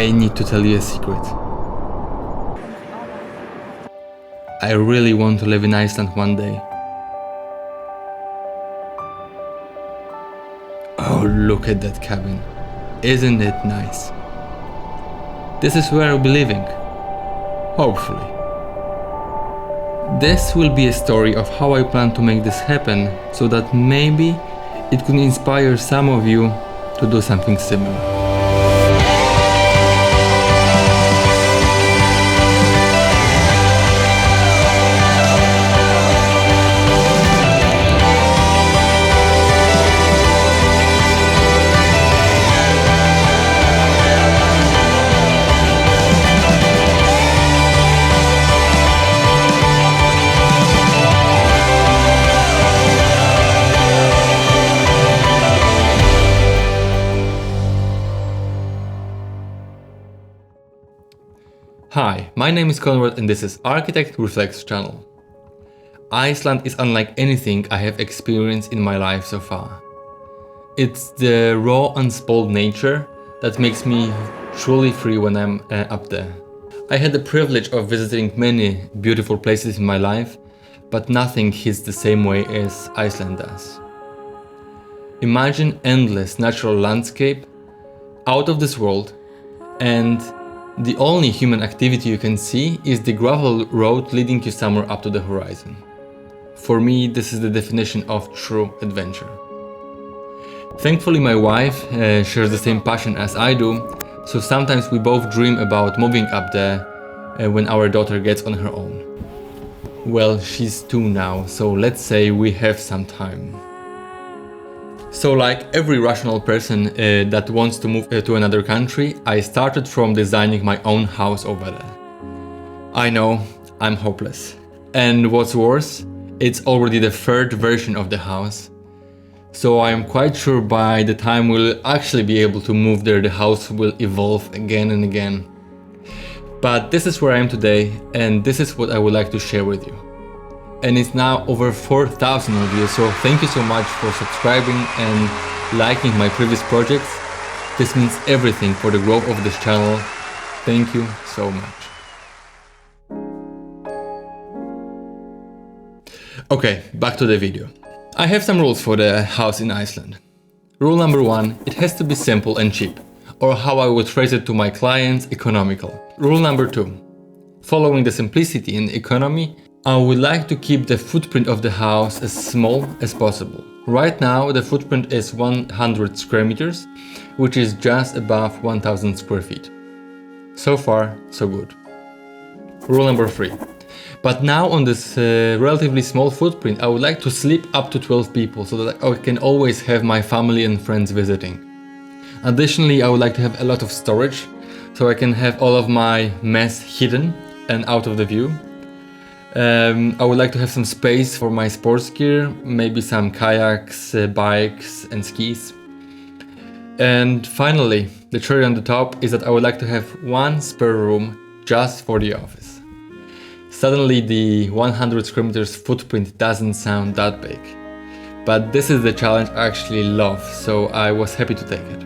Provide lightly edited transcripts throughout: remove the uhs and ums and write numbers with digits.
I need to tell you a secret. I really want to live in Iceland one day. Oh, look at that cabin. Isn't it nice? This is where I'll be living. Hopefully. This will be a story of how I plan to make this happen, so that maybe it could inspire some of you to do something similar. Hi, my name is Conrad and this is Architect Reflects channel. Iceland is unlike anything I have experienced in my life so far. It's the raw, unspoiled nature that makes me truly free when I'm up there. I had the privilege of visiting many beautiful places in my life, but nothing hits the same way as Iceland does. Imagine endless natural landscape, out of this world, and the only human activity you can see is the gravel road leading you somewhere up to the horizon. For me, this is the definition of true adventure. Thankfully, my wife shares the same passion as I do, so sometimes we both dream about moving up there when our daughter gets on her own. Well, she's 2 now, so let's say we have some time. So like every rational person that wants to move to another country, I started from designing my own house over there. I know, I'm hopeless. And what's worse, it's already the 3rd version of the house. So I'm quite sure by the time we'll actually be able to move there, the house will evolve again and again. But this is where I am today, and this is what I would like to share with you. And it's now over 4,000 of you, so thank you so much for subscribing and liking my previous projects. This means everything for the growth of this channel. Thank you so much. Okay, back to the video. I have some rules for the house in Iceland. Rule number 1, it has to be simple and cheap, or how I would phrase it to my clients, economical. Rule number 2, following the simplicity and economy, I would like to keep the footprint of the house as small as possible. Right now the footprint is 100 square meters, which is just above 1000 square feet. So far, so good. Rule number 3. But now on this relatively small footprint, I would like to sleep up to 12 people so that I can always have my family and friends visiting. Additionally, I would like to have a lot of storage so I can have all of my mess hidden and out of the view. I would like to have some space for my sports gear, maybe some kayaks, bikes and skis. And finally, the cherry on the top is that I would like to have 1 spare room just for the office. Suddenly the 100 square meters footprint doesn't sound that big. But this is the challenge I actually love, so I was happy to take it.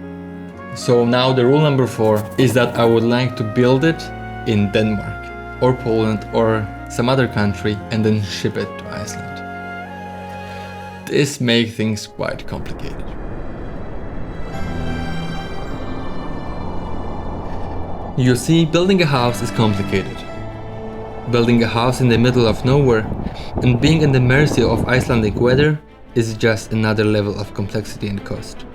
So now the rule number 4 is that I would like to build it in Denmark or Poland or some other country and then ship it to Iceland. This makes things quite complicated. You see, building a house is complicated. Building a house in the middle of nowhere and being in the mercy of Icelandic weather is just another level of complexity and cost.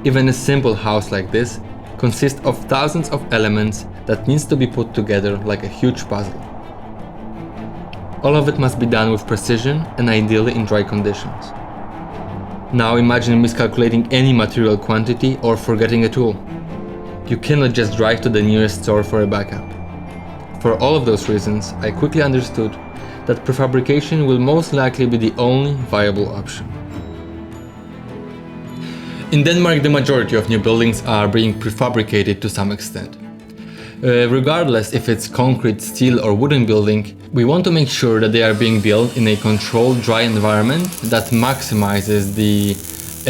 Even a simple house like this consists of thousands of elements that needs to be put together like a huge puzzle. All of it must be done with precision and ideally in dry conditions. Now imagine miscalculating any material quantity or forgetting a tool. You cannot just drive to the nearest store for a backup. For all of those reasons, I quickly understood that prefabrication will most likely be the only viable option. In Denmark, the majority of new buildings are being prefabricated to some extent. Regardless if it's concrete, steel or wooden building, we want to make sure that they are being built in a controlled dry environment that maximizes the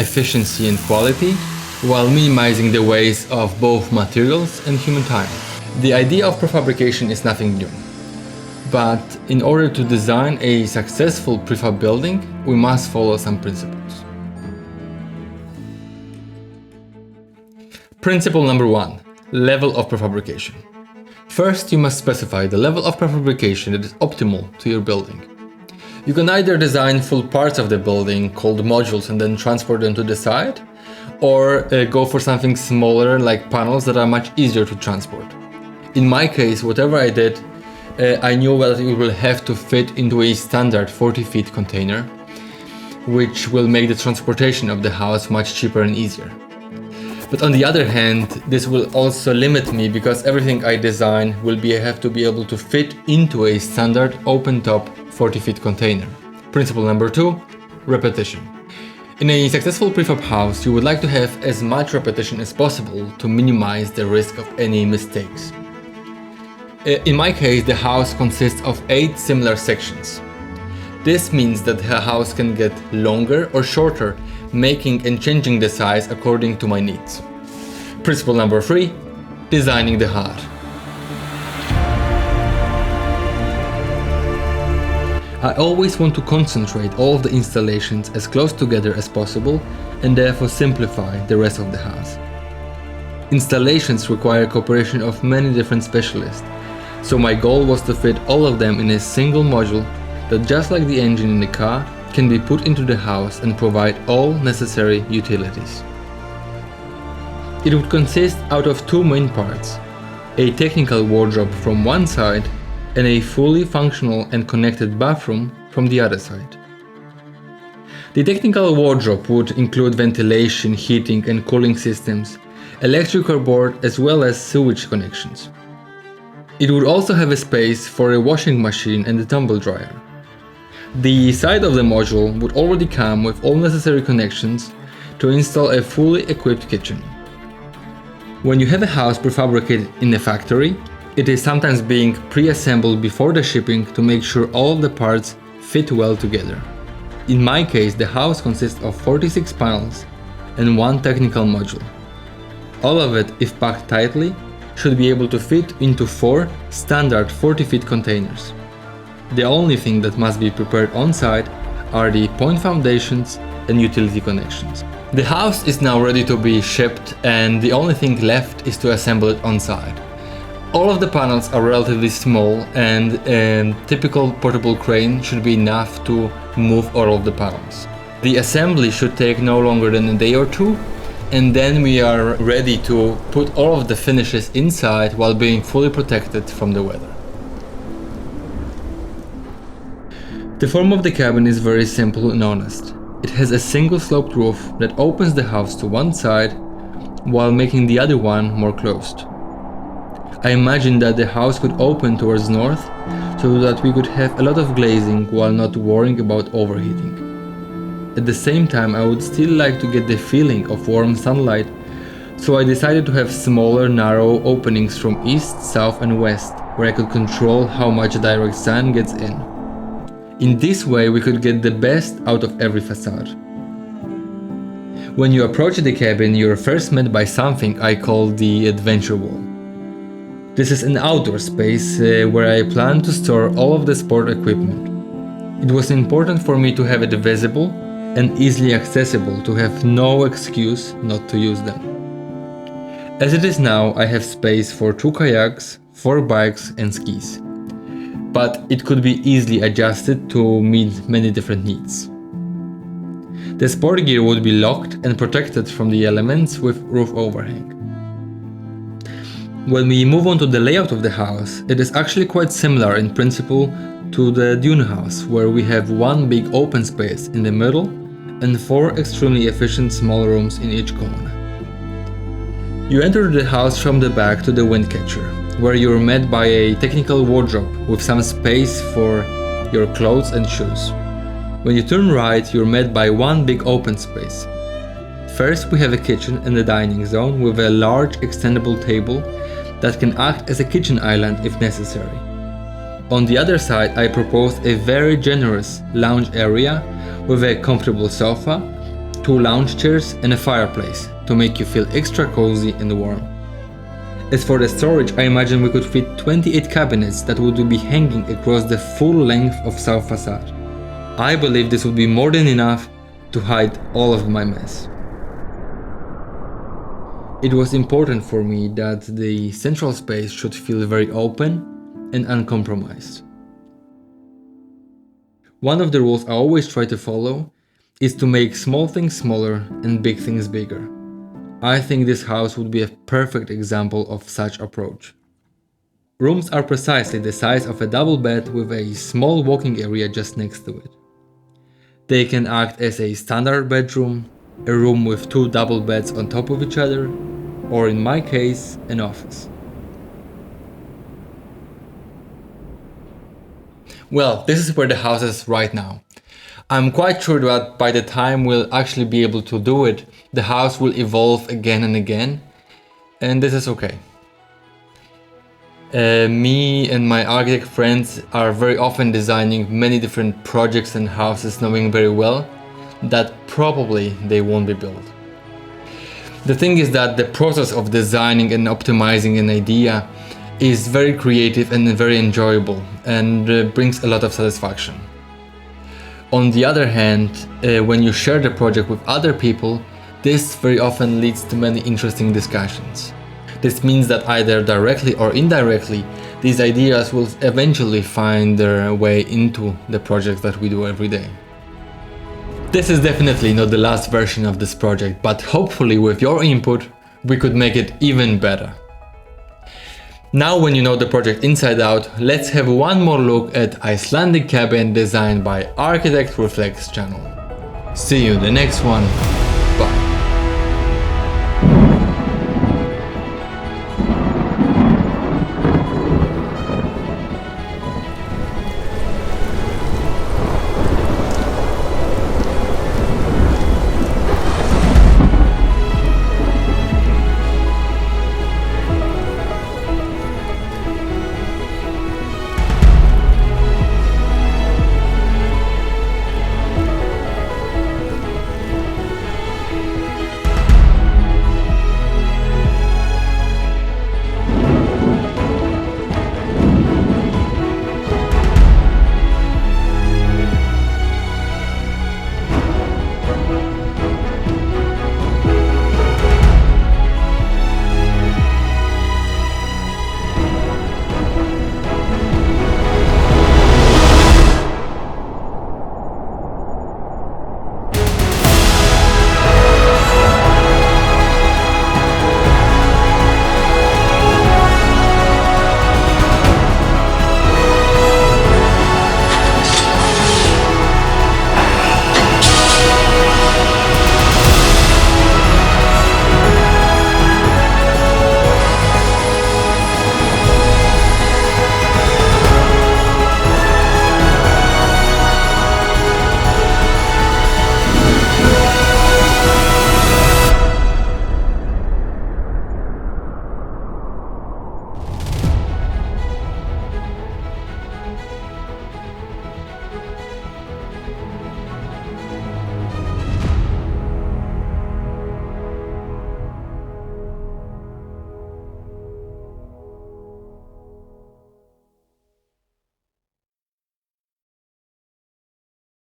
efficiency and quality while minimizing the waste of both materials and human time. The idea of prefabrication is nothing new, but in order to design a successful prefab building, we must follow some principles. Principle number 1. Level of prefabrication. First, you must specify the level of prefabrication that is optimal to your building. You can either design full parts of the building called modules and then transport them to the site, or go for something smaller like panels that are much easier to transport. In my case, whatever I did, I knew that it will have to fit into a standard 40 feet container, which will make the transportation of the house much cheaper and easier. But on the other hand, this will also limit me because everything I design will have to be able to fit into a standard open-top 40 feet container. Principle number 2, repetition. In a successful prefab house, you would like to have as much repetition as possible to minimize the risk of any mistakes. In my case, the house consists of 8 similar sections. This means that the house can get longer or shorter, making and changing the size according to my needs. Principle number 3, designing the heart. I always want to concentrate all of the installations as close together as possible and therefore simplify the rest of the house. Installations require cooperation of many different specialists, so my goal was to fit all of them in a single module that, just like the engine in the car, can be put into the house and provide all necessary utilities. It would consist out of 2 main parts, a technical wardrobe from one side and a fully functional and connected bathroom from the other side. The technical wardrobe would include ventilation, heating and cooling systems, electrical board as well as sewage connections. It would also have a space for a washing machine and a tumble dryer. The side of the module would already come with all necessary connections to install a fully equipped kitchen. When you have a house prefabricated in a factory, it is sometimes being pre-assembled before the shipping to make sure all of the parts fit well together. In my case, the house consists of 46 panels and 1 technical module. All of it, if packed tightly, should be able to fit into 4 standard 40 feet containers. The only thing that must be prepared on site are the point foundations and utility connections. The house is now ready to be shipped and the only thing left is to assemble it on site. All of the panels are relatively small and a typical portable crane should be enough to move all of the panels. The assembly should take no longer than a day or 2, and then we are ready to put all of the finishes inside while being fully protected from the weather. The form of the cabin is very simple and honest. It has a single sloped roof that opens the house to one side while making the other one more closed. I imagined that the house could open towards north so that we could have a lot of glazing while not worrying about overheating. At the same time, I would still like to get the feeling of warm sunlight, so I decided to have smaller, narrow openings from east, south and west where I could control how much direct sun gets in. In this way, we could get the best out of every facade. When you approach the cabin, you are first met by something I call the adventure wall. This is an outdoor space where I plan to store all of the sport equipment. It was important for me to have it visible and easily accessible to have no excuse not to use them. As it is now, I have space for 2 kayaks, 4 bikes and skis. But it could be easily adjusted to meet many different needs. The sport gear would be locked and protected from the elements with roof overhang. When we move on to the layout of the house, it is actually quite similar in principle to the DUNE house, where we have 1 big open space in the middle and 4 extremely efficient small rooms in each corner. You enter the house from the back to the wind catcher, where you're met by a technical wardrobe with some space for your clothes and shoes. When you turn right, you're met by 1 big open space. First, we have a kitchen and a dining zone with a large extendable table that can act as a kitchen island if necessary. On the other side, I proposed a very generous lounge area with a comfortable sofa, 2 lounge chairs and a fireplace, to make you feel extra cozy and warm. As for the storage, I imagine we could fit 28 cabinets that would be hanging across the full length of south facade. I believe this would be more than enough to hide all of my mess. It was important for me that the central space should feel very open and uncompromised. One of the rules I always try to follow is to make small things smaller and big things bigger. I think this house would be a perfect example of such approach. Rooms are precisely the size of a double bed with a small walking area just next to it. They can act as a standard bedroom, a room with two double beds on top of each other, or in my case, an office. Well, this is where the house is right now. I'm quite sure that by the time we'll actually be able to do it, the house will evolve again and again, and this is okay. Me and my architect friends are very often designing many different projects and houses, knowing very well that probably they won't be built. The thing is that the process of designing and optimizing an idea is very creative and very enjoyable and brings a lot of satisfaction. On the other hand, when you share the project with other people, this very often leads to many interesting discussions. This means that either directly or indirectly, these ideas will eventually find their way into the projects that we do every day. This is definitely not the last version of this project, but hopefully with your input, we could make it even better. Now when you know the project inside out, let's have one more look at Icelandic cabin designed by Architect Reflex channel. See you in the next one.